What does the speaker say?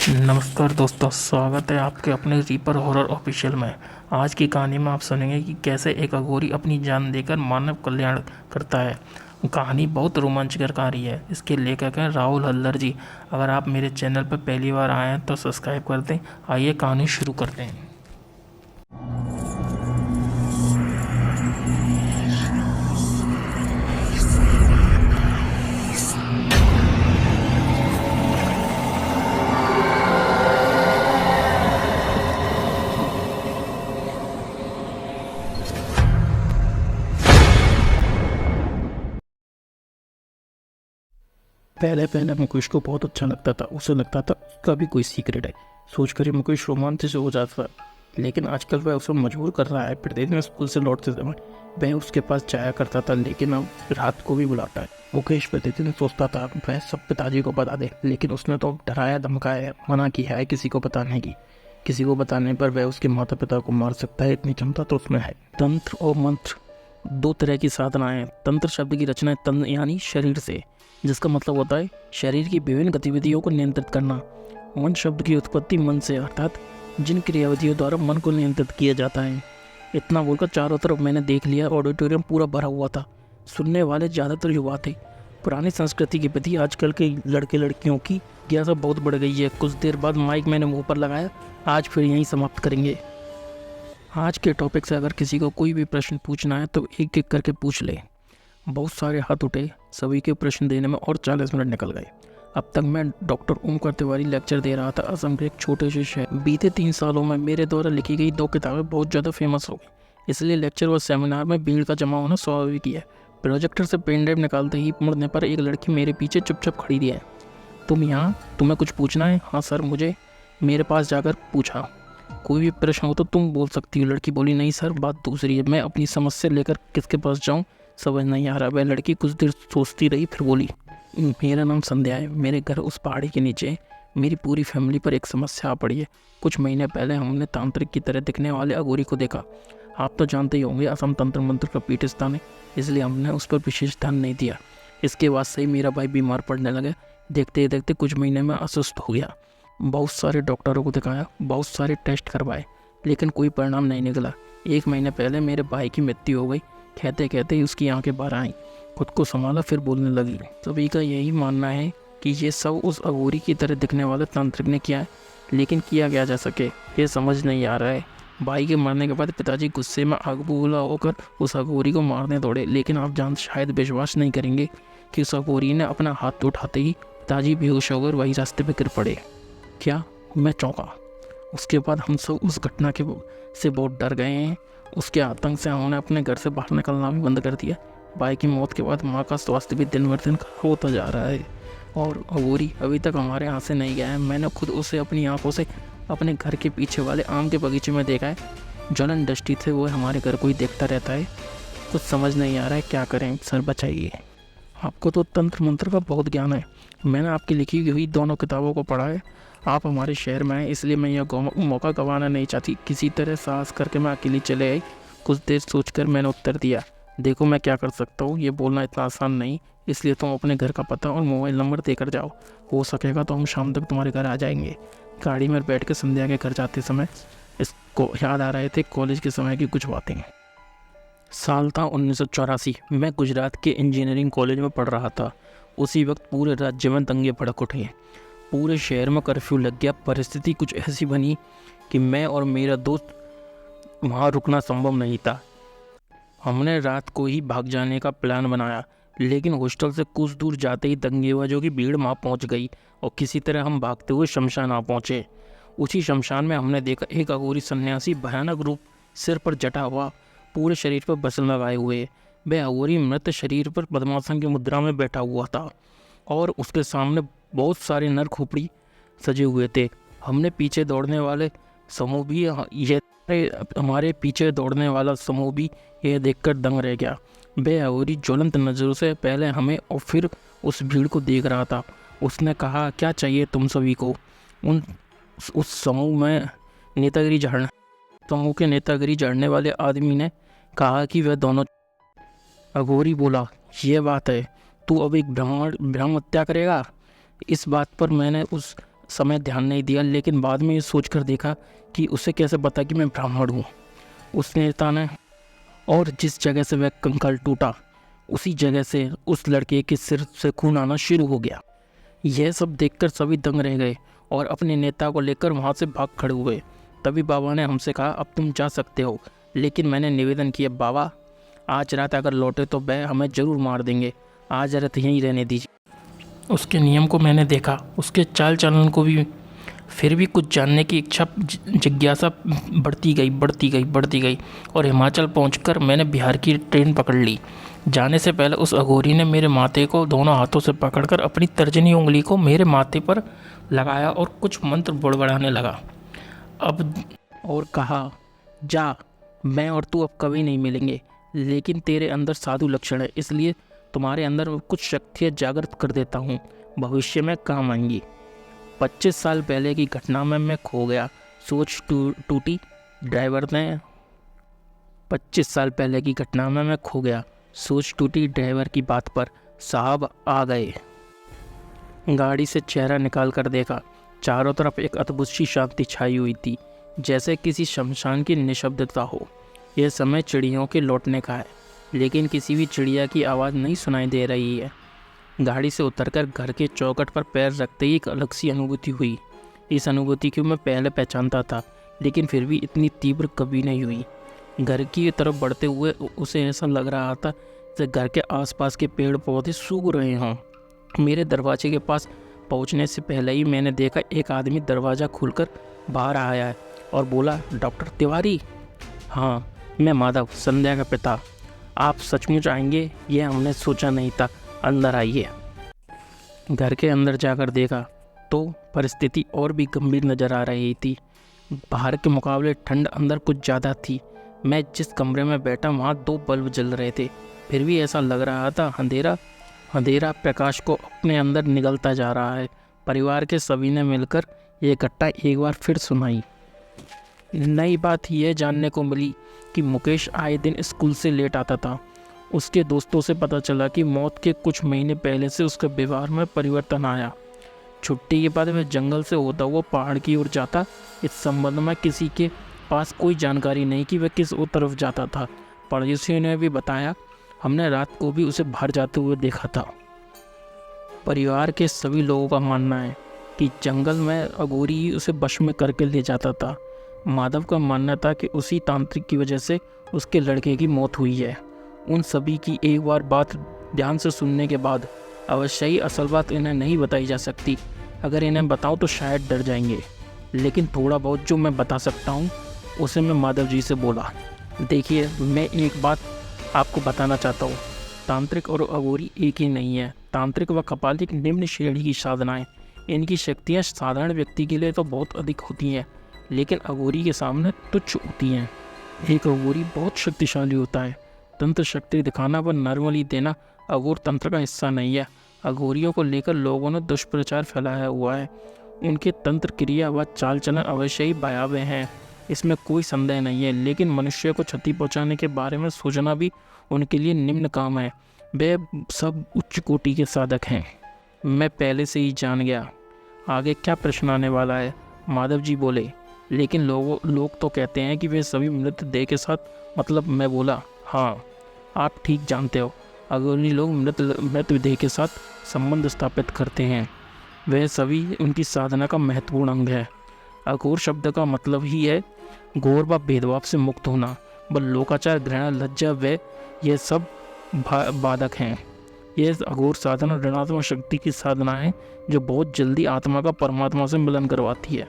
नमस्कार दोस्तों, स्वागत है आपके अपने रीपर हॉरर ऑफिशियल में। आज की कहानी में आप सुनेंगे कि कैसे एक अघोरी अपनी जान देकर मानव कल्याण करता है। कहानी बहुत रोमांचकर कहानी है। इसके लेखक हैं राहुल हल्दर जी। अगर आप मेरे चैनल पर पहली बार आए हैं तो सब्सक्राइब कर दें। आइए कहानी शुरू करते हैं। पहले पहले मुकेश को बहुत अच्छा लगता था। उसे लगता था उसका भी कोई सीक्रेट है। सोचकर ही मुकेश रोमांच से हो जाता था। लेकिन आजकल वह उसे मजबूर कर रहा है। प्रतिदिन स्कूल से लौटते समय वह उसके पास जाया करता था, लेकिन अब रात को भी बुलाता है। मुकेश प्रतिदिन सोचता था वह सब पिताजी को बता दे, लेकिन उसने तो डराया धमकाया, मना किया है किसी को बताने की। किसी को बताने पर वह उसके माता पिता को मार सकता है, इतनी क्षमता तो उसमें है। तंत्र और मंत्र दो तरह की साधनाएं। तंत्र शब्द की रचना है तन यानी शरीर से, जिसका मतलब होता है शरीर की विभिन्न गतिविधियों को नियंत्रित करना। मन शब्द की उत्पत्ति मन से, अर्थात जिन क्रियाविधियों द्वारा मन को नियंत्रित किया जाता है। इतना बोलकर चारों तरफ मैंने देख लिया। ऑडिटोरियम पूरा भरा हुआ था। सुनने वाले ज़्यादातर युवा थे। पुरानी संस्कृति के प्रति आजकल के लड़के लड़कियों की जिज्ञासा बहुत बढ़ गई है। कुछ देर बाद माइक मैंने मुंह पर लगाया। आज फिर यहीं समाप्त करेंगे। आज के टॉपिक से अगर किसी को कोई भी प्रश्न पूछना है तो एक एक करके पूछ ले। बहुत सारे हाथ उठे। सभी के प्रश्न देने में और 40 मिनट निकल गए। अब तक मैं डॉक्टर ओमकार तिवारी लेक्चर दे रहा था, असम के एक छोटे से शहर। बीते 3 सालों में मेरे द्वारा लिखी गई 2 किताबें बहुत ज़्यादा फेमस हो गई, इसलिए लेक्चर व सेमिनार में भीड़ का जमा होना स्वाभाविक ही है। प्रोजेक्टर से पेन ड्राइव निकालते ही मुड़ने पर एक लड़की मेरे पीछे चुपचाप खड़ी रही है। तुम यहाँ, तुम्हें कुछ पूछना है? हाँ सर, मुझे। मेरे पास जाकर पूछा, कोई भी प्रश्न हो तो तुम बोल सकती हो। लड़की बोली, नहीं सर, बात दूसरी है। मैं अपनी समस्या लेकर किसके पास जाऊँ समझ नहीं आ रहा। वह लड़की कुछ देर सोचती रही, फिर बोली, मेरा नाम संध्या है। मेरे घर उस पहाड़ी के नीचे। मेरी पूरी फैमिली पर एक समस्या आ पड़ी है। कुछ महीने पहले हमने तांत्रिक की तरह दिखने वाले अघोरी को देखा। आप तो जानते ही होंगे, असम तंत्र मंत्र का पीठ स्थान है, इसलिए हमने उस पर विशेष ध्यान नहीं दिया। इसके बाद से ही मेरा भाई बीमार पड़ने लगा। देखते ही देखते कुछ महीने में अस्वस्थ हो गया। बहुत सारे डॉक्टरों को दिखाया, बहुत सारे टेस्ट करवाए, लेकिन कोई परिणाम नहीं निकला। 1 महीने पहले मेरे भाई की मृत्यु हो गई। कहते कहते ही उसकी आंखें बाहर आईं। खुद को संभाला, फिर बोलने लगी। सभी का यही मानना है कि ये सब उस अघोरी की तरह दिखने वाले तांत्रिक ने किया है, लेकिन किया क्या जा सके ये समझ नहीं आ रहा है। भाई के मरने के बाद पिताजी गुस्से में आग बबूला होकर उस अघोरी को मारने दौड़े, लेकिन आप शायद विश्वास नहीं करेंगे कि उस अघोरी ने अपना हाथ उठाते ही पिताजी बेहोश होकर वही रास्ते पर गिर पड़े। क्या? मैं चौंका। उसके बाद हम सब उस घटना के से बहुत डर गए हैं। उसके आतंक से हमने अपने घर से बाहर निकलना भी बंद कर दिया। भाई की मौत के बाद माँ का स्वास्थ्य भी दिन ब दिन खराब होता जा रहा है, और अघोरी अभी तक हमारे यहाँ से नहीं गया है। मैंने खुद उसे अपनी आंखों से अपने घर के पीछे वाले आम के बगीचे में देखा है। ज्वलन दृष्टि से वो हमारे घर को ही देखता रहता है। कुछ समझ नहीं आ रहा है, क्या करें सर, बचाइए। आपको तो तंत्र मंत्र का बहुत ज्ञान है। मैंने आपकी लिखी हुई दोनों किताबों को पढ़ा है। आप हमारे शहर में हैं, इसलिए मैं यह मौका गंवाना नहीं चाहती। किसी तरह साहस करके मैं अकेली चले आई। कुछ देर सोचकर मैंने उत्तर दिया, देखो मैं क्या कर सकता हूँ, ये बोलना इतना आसान नहीं, इसलिए तुम अपने घर का पता और मोबाइल नंबर देकर जाओ। हो सकेगा तो हम शाम तक तुम्हारे घर आ जाएंगे। गाड़ी में बैठ कर संध्या के घर जाते समय इसको याद आ रहे थे कॉलेज के समय की कुछ बातें। साल था 1984। मैं गुजरात के इंजीनियरिंग कॉलेज में पढ़ रहा था। उसी वक्त पूरे राज्य में दंगे भड़क उठे। पूरे शहर में कर्फ्यू लग गया। परिस्थिति कुछ ऐसी बनी कि मैं और मेरा दोस्त वहाँ रुकना संभव नहीं था। हमने रात को ही भाग जाने का प्लान बनाया, लेकिन हॉस्टल से कुछ दूर जाते ही दंगेबाजों की भीड़ वहाँ पहुँच गई और किसी तरह हम भागते हुए शमशान आ पहुँचे। उसी शमशान में हमने देखा एक अघोरी सन्यासी, भयानक रूप, सिर पर जटा हुआ, पूरे शरीर पर बसल लगाए हुए। वह अघोरी मृत शरीर पर पद्मासन की मुद्रा में बैठा हुआ था और उसके सामने बहुत सारे नर खोपड़ी सजे हुए थे। हमने पीछे दौड़ने वाले समूह भी ये हमारे पीछे दौड़ने वाला समूह भी यह देखकर दंग रह गया। वह अघोरी ज्वलंत नज़रों से पहले हमें और फिर उस भीड़ को देख रहा था। उसने कहा, क्या चाहिए तुम सभी को? उस समूह के नेतागिरी झाड़ने वाले आदमी ने कहा कि वह दोनों। अघोरी बोला, ये बात है, तू अब एक ब्रह्म हत्या करेगा? इस बात पर मैंने उस समय ध्यान नहीं दिया, लेकिन बाद में ये सोचकर देखा कि उसे कैसे पता कि मैं ब्राह्मण हूँ। उस नेता ने, और जिस जगह से वह कंकाल टूटा उसी जगह से उस लड़के के सिर से खून आना शुरू हो गया। यह सब देखकर सभी दंग रह गए और अपने नेता को लेकर वहाँ से भाग खड़े हुए। तभी बाबा ने हमसे कहा, अब तुम जा सकते हो। लेकिन मैंने निवेदन किया, बाबा आज रात अगर लौटे तो वह हमें ज़रूर मार देंगे, आज रात यहीं रहने दीजिए। उसके नियम को मैंने देखा, उसके चाल चलन को भी। फिर भी कुछ जानने की इच्छा, जिज्ञासा बढ़ती गई और हिमाचल पहुंचकर मैंने बिहार की ट्रेन पकड़ ली। जाने से पहले उस अघोरी ने मेरे माथे को दोनों हाथों से पकड़कर अपनी तर्जनी उंगली को मेरे माथे पर लगाया और कुछ मंत्र बड़बड़ाने लगा। और कहा, जा, मैं और तू अब कभी नहीं मिलेंगे, लेकिन तेरे अंदर साधु लक्षण है, इसलिए तुम्हारे अंदर कुछ शक्तियाँ जागृत कर देता हूँ, भविष्य में काम आएंगी। 25 साल पहले की घटना में मैं खो गया, सोच टूटी। ड्राइवर ने 25 साल पहले की घटना में मैं खो गया, सोच टूटी ड्राइवर की बात पर। साहब आ गए। गाड़ी से चेहरा निकाल कर देखा, चारों तरफ एक अद्भुत सी शांति छाई हुई थी, जैसे किसी शमशान की निशब्दता हो। यह समय चिड़ियों के लौटने का है, लेकिन किसी भी चिड़िया की आवाज़ नहीं सुनाई दे रही है। गाड़ी से उतरकर घर के चौखट पर पैर रखते ही एक अलग सी अनुभूति हुई। इस अनुभूति को मैं पहले पहचानता था, लेकिन फिर भी इतनी तीव्र कभी नहीं हुई। घर की तरफ बढ़ते हुए उसे ऐसा लग रहा था जैसे घर के आसपास के पेड़ पौधे सूख रहे हों। मेरे दरवाजे के पास पहुंचने से पहले ही मैंने देखा एक आदमी दरवाज़ा खोलकर बाहर आया है और बोला, डॉक्टर तिवारी? हाँ, मैं माधव, संध्या का पिता। आप सचमुच आएंगे? यह हमने सोचा नहीं था, अंदर आइए। घर के अंदर जाकर देखा तो परिस्थिति और भी गंभीर नज़र आ रही थी। बाहर के मुकाबले ठंड अंदर कुछ ज़्यादा थी। मैं जिस कमरे में बैठा वहाँ 2 बल्ब जल रहे थे, फिर भी ऐसा लग रहा था अंधेरा प्रकाश को अपने अंदर निगलता जा रहा है। परिवार के सभी ने मिलकर ये घटना एक बार फिर सुनाई। नई बात यह जानने को मिली कि मुकेश आए दिन स्कूल से लेट आता था। उसके दोस्तों से पता चला कि मौत के कुछ महीने पहले से उसके व्यवहार में परिवर्तन आया। छुट्टी के बाद वह जंगल से होता हुआ पहाड़ की ओर जाता। इस संबंध में किसी के पास कोई जानकारी नहीं कि वह किस तरफ जाता था। पड़ोसियों ने भी बताया, हमने रात को भी उसे बाहर जाते हुए देखा था। परिवार के सभी लोगों का मानना है कि जंगल में अघोरी ही उसे वश में करके ले जाता था। माधव का मानना था कि उसी तांत्रिक की वजह से उसके लड़के की मौत हुई है। उन सभी की एक बार बात ध्यान से सुनने के बाद अवश्य ही असल बात इन्हें नहीं बताई जा सकती। अगर इन्हें बताऊं तो शायद डर जाएंगे, लेकिन थोड़ा बहुत जो मैं बता सकता हूं उसे मैं माधव जी से बोला। देखिए, मैं एक बात आपको बताना चाहता हूँ, तांत्रिक और अघोरी एक ही नहीं है। तांत्रिक व कपालिक निम्न श्रेणी की साधनाएं, इनकी शक्तियाँ साधारण व्यक्ति के लिए तो बहुत अधिक होती हैं, लेकिन अघोरी के सामने तुच्छ होती हैं। एक अघोरी बहुत शक्तिशाली होता है। तंत्र शक्ति दिखाना व नॉर्मली देना अघोर तंत्र का हिस्सा नहीं है। अघोरियों को लेकर लोगों ने दुष्प्रचार फैलाया हुआ है। उनके तंत्र क्रिया व चाल चलन अवश्य ही भयावह हैं, इसमें कोई संदेह नहीं है, लेकिन मनुष्य को क्षति पहुंचाने के बारे में सोचना भी उनके लिए निम्न काम है। वे सब उच्च कोटि के साधक हैं। मैं पहले से ही जान गया आगे क्या प्रश्न आने वाला है। माधव जी बोले, लेकिन लोग तो कहते हैं कि वे सभी मृत देह के साथ, मतलब मैं बोला, हाँ आप ठीक जानते हो, अघोरी लोग मृत देह के साथ संबंध स्थापित करते हैं। वह सभी उनकी साधना का महत्वपूर्ण अंग है। अघोर शब्द का मतलब ही है घोर व भेदभाव से मुक्त होना। व लोकाचार, घृणा, लज्जा व ये सब बाधक हैं। ये अघोर साधना ऋणात्मक शक्ति की साधना है जो बहुत जल्दी आत्मा का परमात्मा से मिलन करवाती है।